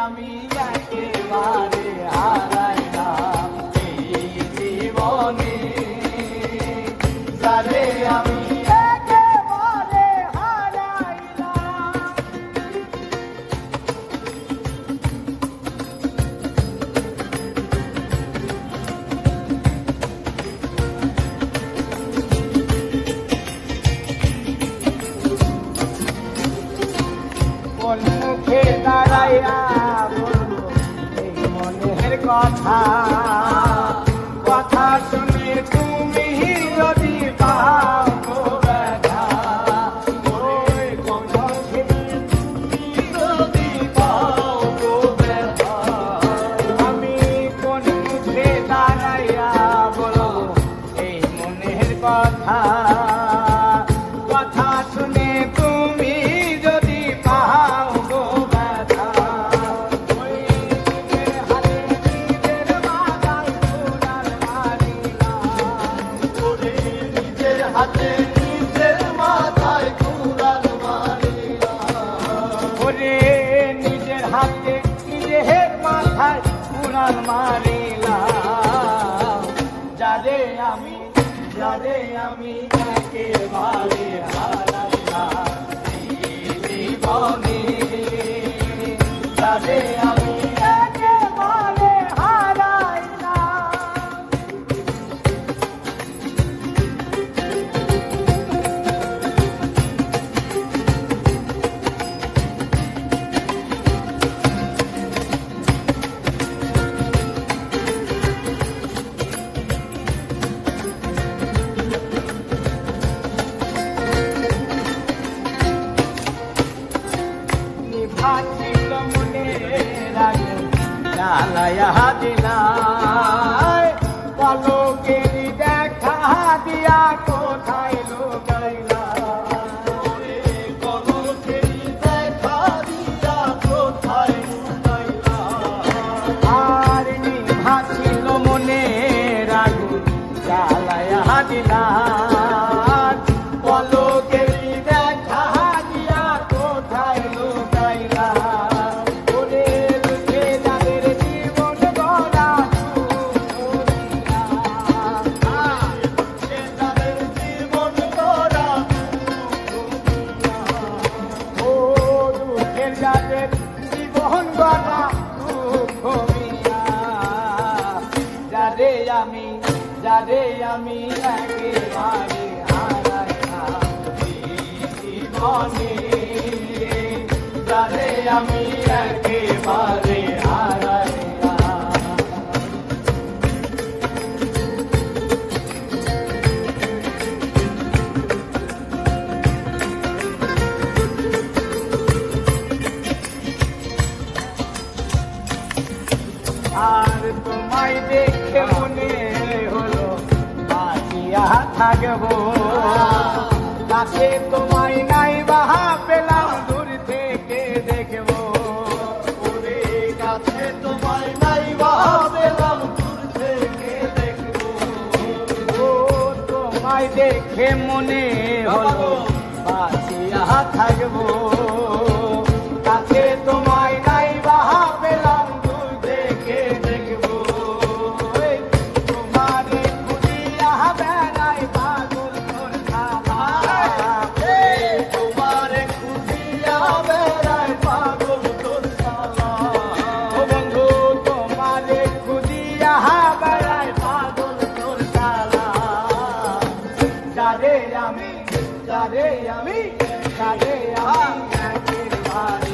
আমি একেবারে হারাইলাম এই জীবনে, যারে আমি একেবারে হারাইলাম। কোন মুখে দাঁড়াইয়া বলবো এই মনের কথা, কথা শুনে তুমি যদি পাও গো ব্যথা, ওই কোন মুখে তুমি যদি পাও গো ব্যথা, আমি কোন মুখে দাঁড়াইয়া বলবো এই মনের কথা, কথা শুনে তুমি যদি পাও গো ব্যথা, ওই নিজের হাতে নিজের মাথায় কুড়াল মারিলাম, ওরে নিজের হাতে নিজের মাথায় কুড়াল মারিলাম, ওরে নিজের হাতে নিজের মাথায় কুড়াল মারিলাম, যারে আমি একেবারে হারাইলাম এই জীবনে, যারে আমি একেবারে হারাইলাম। নিভাছিল মনের আগুন জ্বালাইয়া দিলাই, পলকেরই দেখা দিয়া কোথায় লুকাইলা, পলকেরই দেখা দিয়া কোথায় লুকাইলা, আর নিভাছিল মনের আগুন জ্বালাইয়া দিলাই, পলকেরই দেখা দিয়া কোথায় লুকাইলা, ওরে লুকে যাদের জীবন গড়া লুকে যাদের জীবন গড়া, ও লুকে যাদের জীবন গড়া দুঃখ মিয়া, যারে আমি একেবারে হারাইলাম এই জীবনে, যারে আমি একেবারে হারাইলাম। আর তোমায় দেখে মনে হলো বাঁচিয়া থাকবো, কাছে তোমায় নাই বাহা পেলাম দূর থেকে দেখবো, ওরে কাছে তোমায় নাই বাহা পেলাম দূর থেকে দেখবো, ও তোমায় দেখে মনে হলো বাঁচিয়া থাকবো, কাছে তোমায় নাই বাহা পেলাম দূর থেকে দেখবো, তোমারে খুঁজিয়া বেড়াই পাগল তোর খালা, তোমারে খুঁজিয়া বেড়াই পাগল তোর খালা, ও বন্ধু তোমারে খুঁজিয়া বেড়াই পাগল তোর খালা, যারে আমি একেবারে